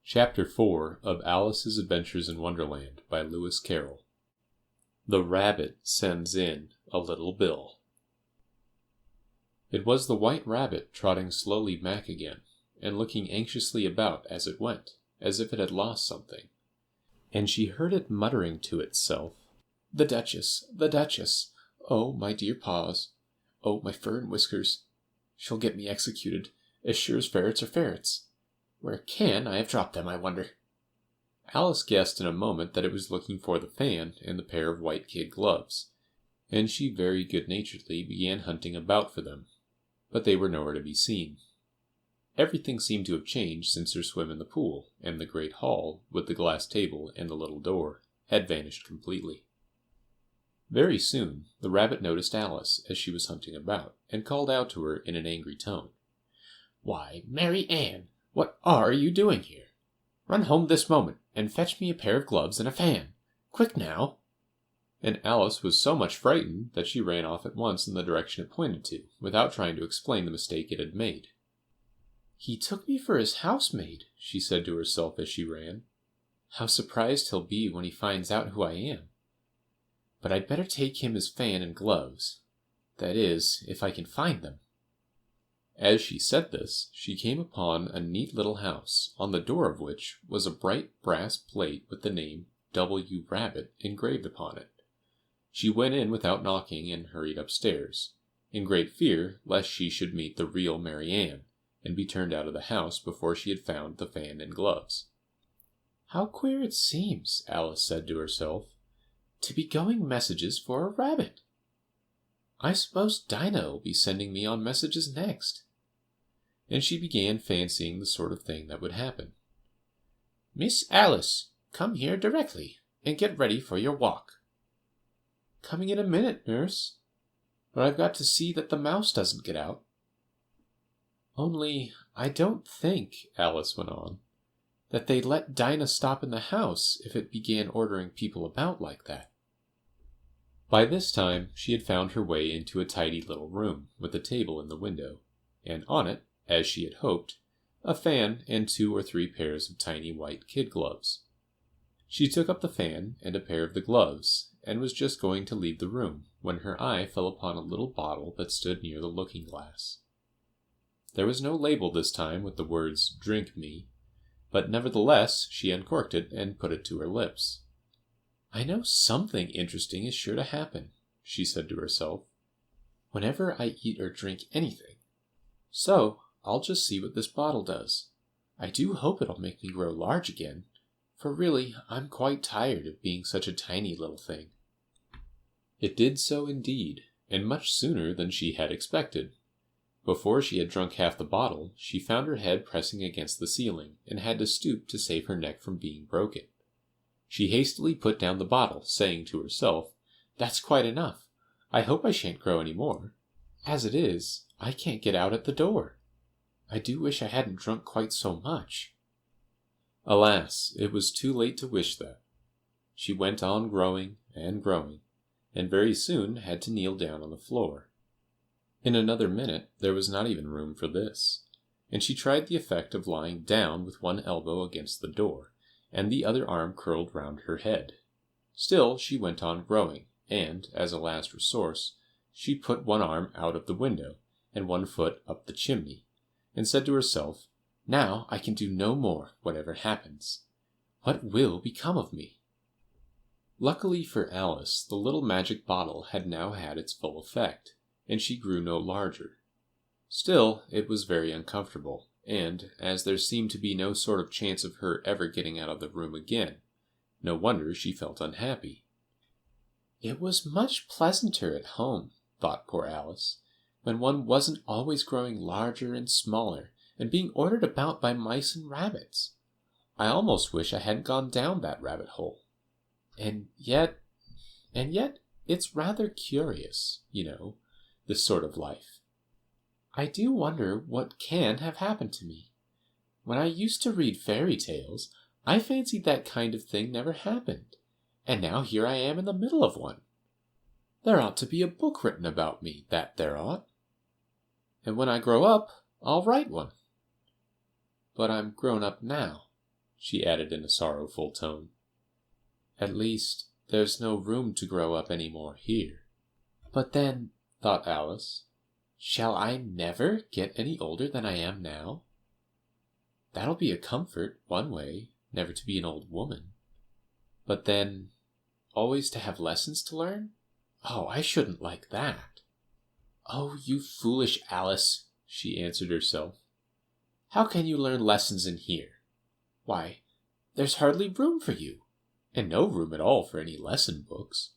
Chapter 4 of Alice's Adventures in Wonderland by Lewis Carroll. The Rabbit Sends in a Little Bill. It was the White Rabbit trotting slowly back again, and looking anxiously about as it went, as if it had lost something. And she heard it muttering to itself, "The Duchess, the Duchess! Oh, my dear paws! Oh, my fur and whiskers! She'll get me executed, as sure as ferrets are ferrets. Where can I have dropped them, I wonder?" Alice guessed in a moment that it was looking for the fan and the pair of white kid gloves, and she very good-naturedly began hunting about for them, but they were nowhere to be seen. Everything seemed to have changed since her swim in the pool, and the great hall, with the glass table and the little door, had vanished completely. Very soon the rabbit noticed Alice as she was hunting about, and called out to her in an angry tone, "Why, Mary Ann! What are you doing here? Run home this moment, and fetch me a pair of gloves and a fan. Quick now!" And Alice was so much frightened that she ran off at once in the direction it pointed to, without trying to explain the mistake it had made. "He took me for his housemaid," she said to herself as she ran. "How surprised he'll be when he finds out who I am. But I'd better take him his fan and gloves. That is, if I can find them." As she said this, she came upon a neat little house, on the door of which was a bright brass plate with the name W. Rabbit engraved upon it. She went in without knocking and hurried upstairs, in great fear lest she should meet the real Mary Ann, and be turned out of the house before she had found the fan and gloves. "How queer it seems," Alice said to herself, "to be going messages for a rabbit. I suppose Dinah will be sending me on messages next." And she began fancying the sort of thing that would happen. "Miss Alice, come here directly, and get ready for your walk." "Coming in a minute, nurse. But I've got to see that the mouse doesn't get out." "Only I don't think," Alice went on, "that they'd let Dinah stop in the house if it began ordering people about like that." By this time she had found her way into a tidy little room, with a table in the window, and on it, as she had hoped, a fan and 2 or 3 pairs of tiny white kid gloves. She took up the fan and a pair of the gloves, and was just going to leave the room, when her eye fell upon a little bottle that stood near the looking-glass. There was no label this time with the words, "Drink me," but nevertheless she uncorked it and put it to her lips. "I know something interesting is sure to happen," she said to herself, "whenever I eat or drink anything. So I'll just see what this bottle does. I do hope it'll make me grow large again, for really I'm quite tired of being such a tiny little thing." It did so indeed, and much sooner than she had expected. Before she had drunk half the bottle, she found her head pressing against the ceiling, and had to stoop to save her neck from being broken. She hastily put down the bottle, saying to herself, "That's quite enough. I hope I shan't grow any more. As it is, I can't get out at the door. I do wish I hadn't drunk quite so much." Alas, it was too late to wish that. She went on growing, and very soon had to kneel down on the floor. In another minute there was not even room for this, and she tried the effect of lying down with one elbow against the door, and the other arm curled round her head. Still she went on growing, and, as a last resource, she put one arm out of the window, and one foot up the chimney, and said to herself, "Now I can do no more, whatever happens. What will become of me?" Luckily for Alice, the little magic bottle had now had its full effect, and she grew no larger. Still, it was very uncomfortable, and, as there seemed to be no sort of chance of her ever getting out of the room again, no wonder she felt unhappy. "It was much pleasanter at home," thought poor Alice, "when one wasn't always growing larger and smaller, and being ordered about by mice and rabbits. I almost wish I hadn't gone down that rabbit hole. And yet, it's rather curious, this sort of life. I do wonder what can have happened to me. When I used to read fairy tales, I fancied that kind of thing never happened, and now here I am in the middle of one. There ought to be a book written about me, that there ought. And when I grow up, I'll write one. But I'm grown up now, she added in a sorrowful tone. At least, there's no room to grow up any more here. But then, thought Alice, shall I never get any older than I am now? That'll be a comfort, one way, never to be an old woman. But then, always to have lessons to learn? Oh, I shouldn't like that. Oh, you foolish Alice, she answered herself. How can you learn lessons in here? Why, there's hardly room for you, and no room at all for any lesson books.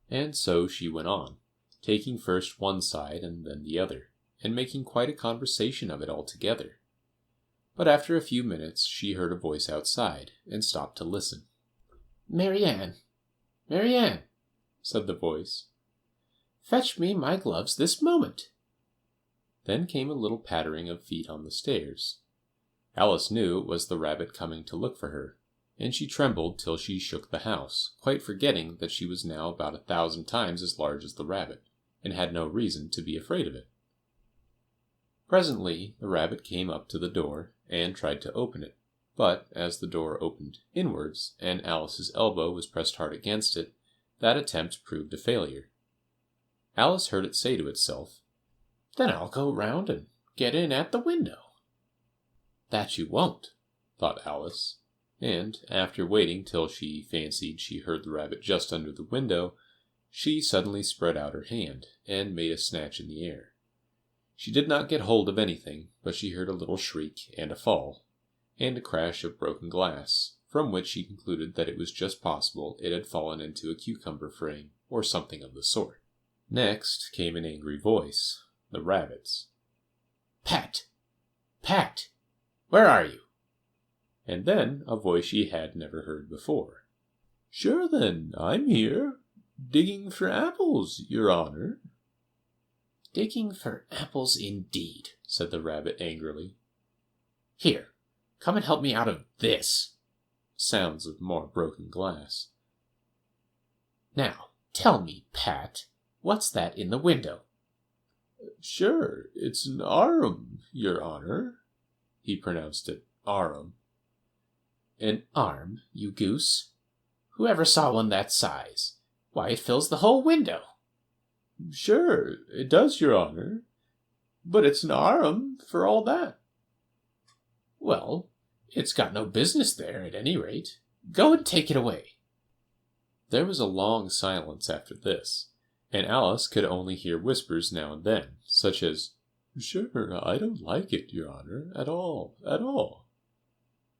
And so she went on, taking first one side and then the other, and making quite a conversation of it altogether. But after a few minutes she heard a voice outside, and stopped to listen. "Marianne, Marianne," said the voice, "fetch me my gloves this moment." Then came a little pattering of feet on the stairs. Alice knew it was the rabbit coming to look for her, and she trembled till she shook the house, quite forgetting that she was now about 1,000 times as large as the rabbit, and had no reason to be afraid of it. Presently the rabbit came up to the door, and tried to open it, but as the door opened inwards, and Alice's elbow was pressed hard against it, that attempt proved a failure. Alice heard it say to itself, "Then I'll go round and get in at the window." "That you won't," thought Alice, and, after waiting till she fancied she heard the rabbit just under the window, she suddenly spread out her hand, and made a snatch in the air. She did not get hold of anything, but she heard a little shriek and a fall, and a crash of broken glass, from which she concluded that it was just possible it had fallen into a cucumber frame, or something of the sort. Next came an angry voice, the rabbit's. "Pat! Pat! Where are you?" And then a voice she had never heard before. "Sure then, I'm here, digging for apples, your honor." "Digging for apples indeed," said the rabbit angrily. "Here, come and help me out of this." Sounds of more broken glass. "Now, tell me, Pat, what's that in the window?" "Sure, it's an arum, your honor." He pronounced it arum. "An arm, you goose? Who ever saw one that size? Why, it fills the whole window." "Sure, it does, your honor. But it's an arum for all that." "Well, it's got no business there, at any rate. Go and take it away." There was a long silence after this, and Alice could only hear whispers now and then, such as, "Sure, I don't like it, your honor, at all, at all."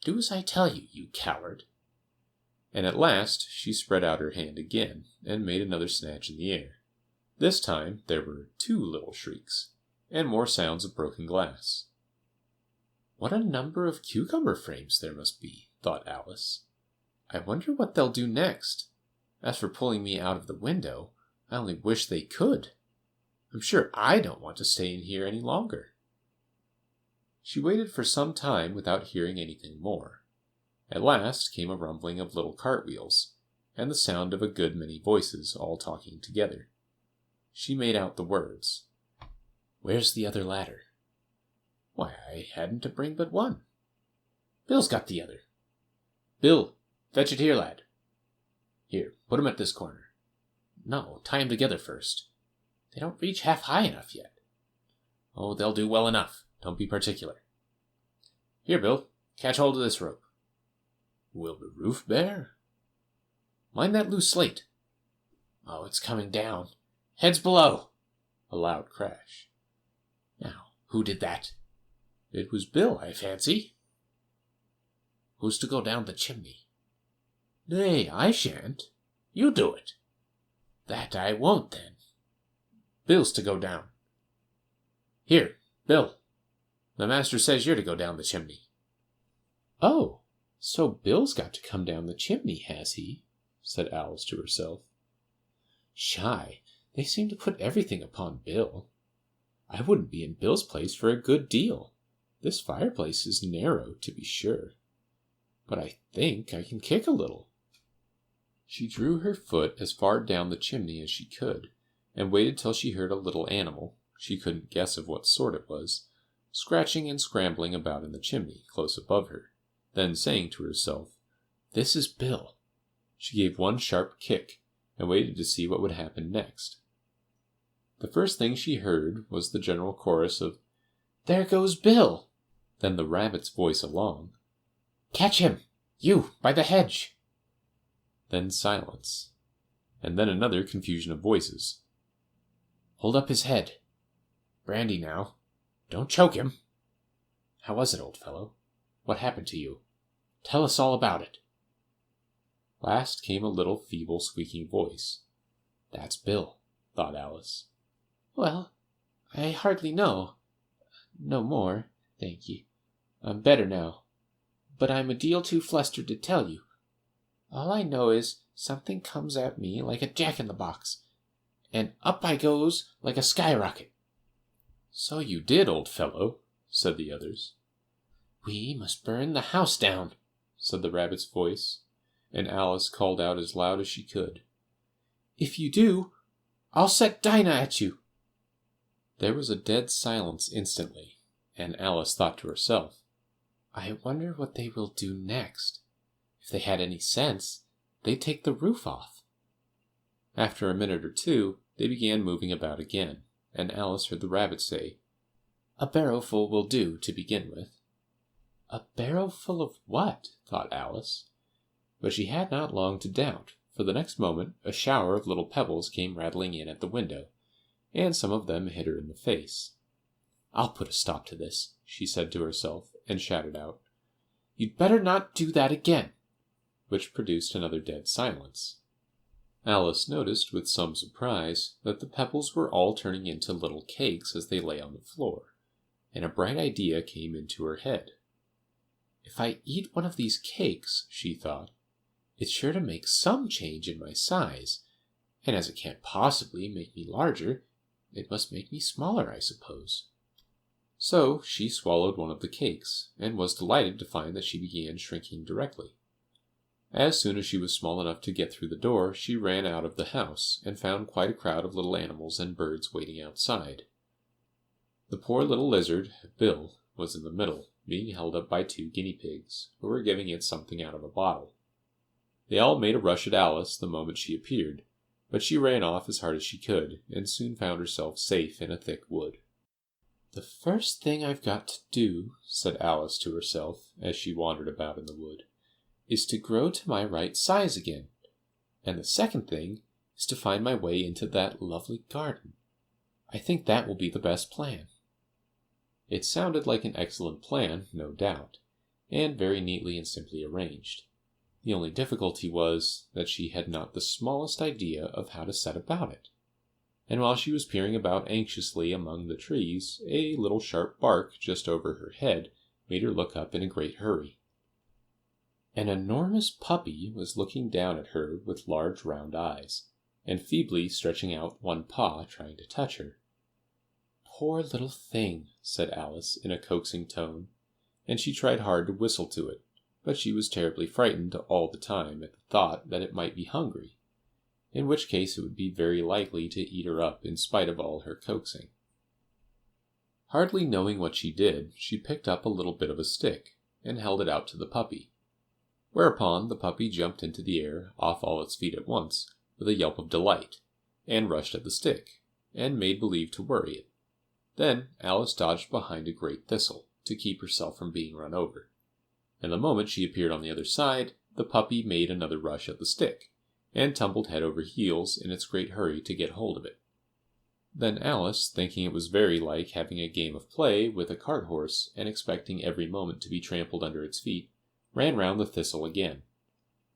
"Do as I tell you, you coward." And at last she spread out her hand again, and made another snatch in the air. This time there were 2 little shrieks, and more sounds of broken glass. "What a number of cucumber frames there must be," thought Alice. "I wonder what they'll do next. As for pulling me out of the window, I only wish they could. I'm sure I don't want to stay in here any longer." She waited for some time without hearing anything more. At last came a rumbling of little cartwheels, and the sound of a good many voices all talking together. She made out the words, "Where's the other ladder?" "Why, I hadn't to bring but one." "Bill's got the other." "Bill, fetch it here, lad." "Here, put 'em at this corner." "No, tie 'em together first." "They don't reach half high enough yet." "Oh, they'll do well enough. Don't be particular." "Here, Bill, catch hold of this rope." "Will the roof bear?" "Mind that loose slate." "Oh, it's coming down. Heads below." A loud crash. "Now, who did that?" "It was Bill, I fancy." "Who's to go down the chimney?" "Nay, I shan't. You do it." "That I won't, then." "Bill's to go down." "Here, Bill. The master says you're to go down the chimney." "Oh, so Bill's got to come down the chimney, has he?" said Alice to herself. "Shy, they seem to put everything upon Bill. I wouldn't be in Bill's place for a good deal. This fireplace is narrow, to be sure. But I think I can kick a little." She drew her foot as far down the chimney as she could, and waited till she heard a little animal, she couldn't guess of what sort it was, scratching and scrambling about in the chimney, close above her, Then saying to herself, "This is Bill," she gave one sharp kick and waited to see what would happen next. The first thing she heard was the general chorus of, "There goes Bill!" Then the rabbit's voice along, "Catch him! You, by the hedge!" Then silence, and then another confusion of voices. "Hold up his head. Brandy now. Don't choke him. How was it, old fellow? What happened to you? Tell us all about it." Last came a little feeble squeaking voice. "That's Bill," thought Alice. "Well, I hardly know. No more, thank ye. I'm better now. But I'm a deal too flustered to tell you. All I know is something comes at me like a jack-in-the-box, and up I goes like a skyrocket." "So you did, old fellow," said the others. "We must burn the house down," said the rabbit's voice, and Alice called out as loud as she could, "If you do, I'll set Dinah at you." There was a dead silence instantly, and Alice thought to herself, "I wonder what they will do next. If they had any sense, they'd take the roof off." After a minute or two, they began moving about again, and Alice heard the rabbit say, "A barrowful will do to begin with." A barrowful of what? thought Alice. But she had not long to doubt, for the next moment a shower of little pebbles came rattling in at the window, and some of them hit her in the face. "I'll put a stop to this," she said to herself, and shouted out, "You'd better not do that again," which produced another dead silence. Alice noticed with some surprise that the pebbles were all turning into little cakes as they lay on the floor, and a bright idea came into her head. "If I eat one of these cakes," she thought, "it's sure to make some change in my size, and as it can't possibly make me larger, it must make me smaller, I suppose." So she swallowed one of the cakes, and was delighted to find that she began shrinking directly. As soon as she was small enough to get through the door, she ran out of the house, and found quite a crowd of little animals and birds waiting outside. The poor little lizard, Bill, was in the middle, being held up by 2 guinea pigs, who were giving it something out of a bottle. They all made a rush at Alice the moment she appeared, but she ran off as hard as she could, and soon found herself safe in a thick wood. "The first thing I've got to do," said Alice to herself, as she wandered about in the wood, "is to grow to my right size again, and the second thing is to find my way into that lovely garden. I think that will be the best plan." It sounded like an excellent plan, no doubt, and very neatly and simply arranged. The only difficulty was that she had not the smallest idea of how to set about it. And while she was peering about anxiously among the trees, a little sharp bark just over her head made her look up in a great hurry. An enormous puppy was looking down at her with large round eyes, and feebly stretching out one paw trying to touch her. "Poor little thing," said Alice in a coaxing tone, and she tried hard to whistle to it, but she was terribly frightened all the time at the thought that it might be hungry, in which case it would be very likely to eat her up in spite of all her coaxing. Hardly knowing what she did, she picked up a little bit of a stick, and held it out to the puppy, whereupon the puppy jumped into the air off all its feet at once, with a yelp of delight, and rushed at the stick, and made believe to worry it. Then Alice dodged behind a great thistle, to keep herself from being run over, and the moment she appeared on the other side, the puppy made another rush at the stick, and tumbled head over heels in its great hurry to get hold of it. Then Alice, thinking it was very like having a game of play with a cart horse, and expecting every moment to be trampled under its feet, ran round the thistle again.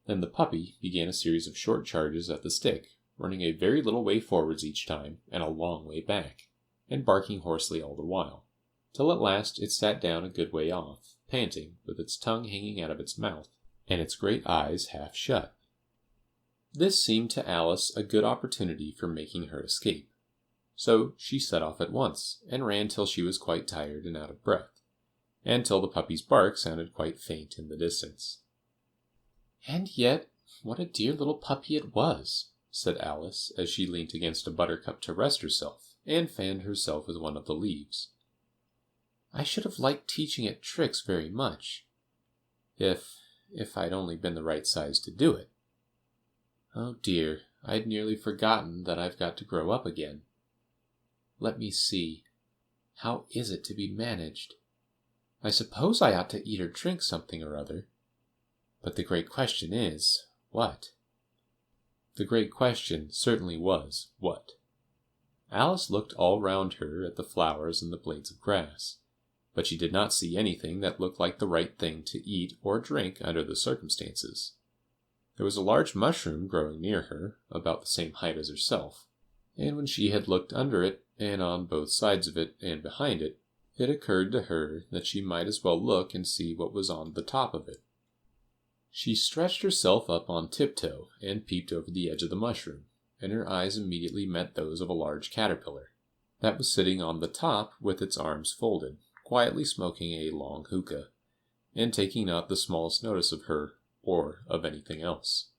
Then the puppy began a series of short charges at the stick, running a very little way forwards each time, and a long way back, and barking hoarsely all the while, till at last it sat down a good way off, panting, with its tongue hanging out of its mouth, and its great eyes half shut. This seemed to Alice a good opportunity for making her escape. So she set off at once, and ran till she was quite tired and out of breath, and till the puppy's bark sounded quite faint in the distance. "And yet, what a dear little puppy it was," said Alice, as she leant against a buttercup to rest herself, and fanned herself with one of the leaves. "I should have liked teaching it tricks very much. If I'd only been the right size to do it. Oh dear, I'd nearly forgotten that I've got to grow up again. Let me see. How is it to be managed? I suppose I ought to eat or drink something or other. But the great question is, what? The great question certainly was, what? Alice looked all round her at the flowers and the blades of grass, but she did not see anything that looked like the right thing to eat or drink under the circumstances. There was a large mushroom growing near her, about the same height as herself, and when she had looked under it, and on both sides of it and behind it, it occurred to her that she might as well look and see what was on the top of it. She stretched herself up on tiptoe and peeped over the edge of the mushroom, and her eyes immediately met those of a large caterpillar that was sitting on the top with its arms folded, quietly smoking a long hookah, and taking not the smallest notice of her or of anything else.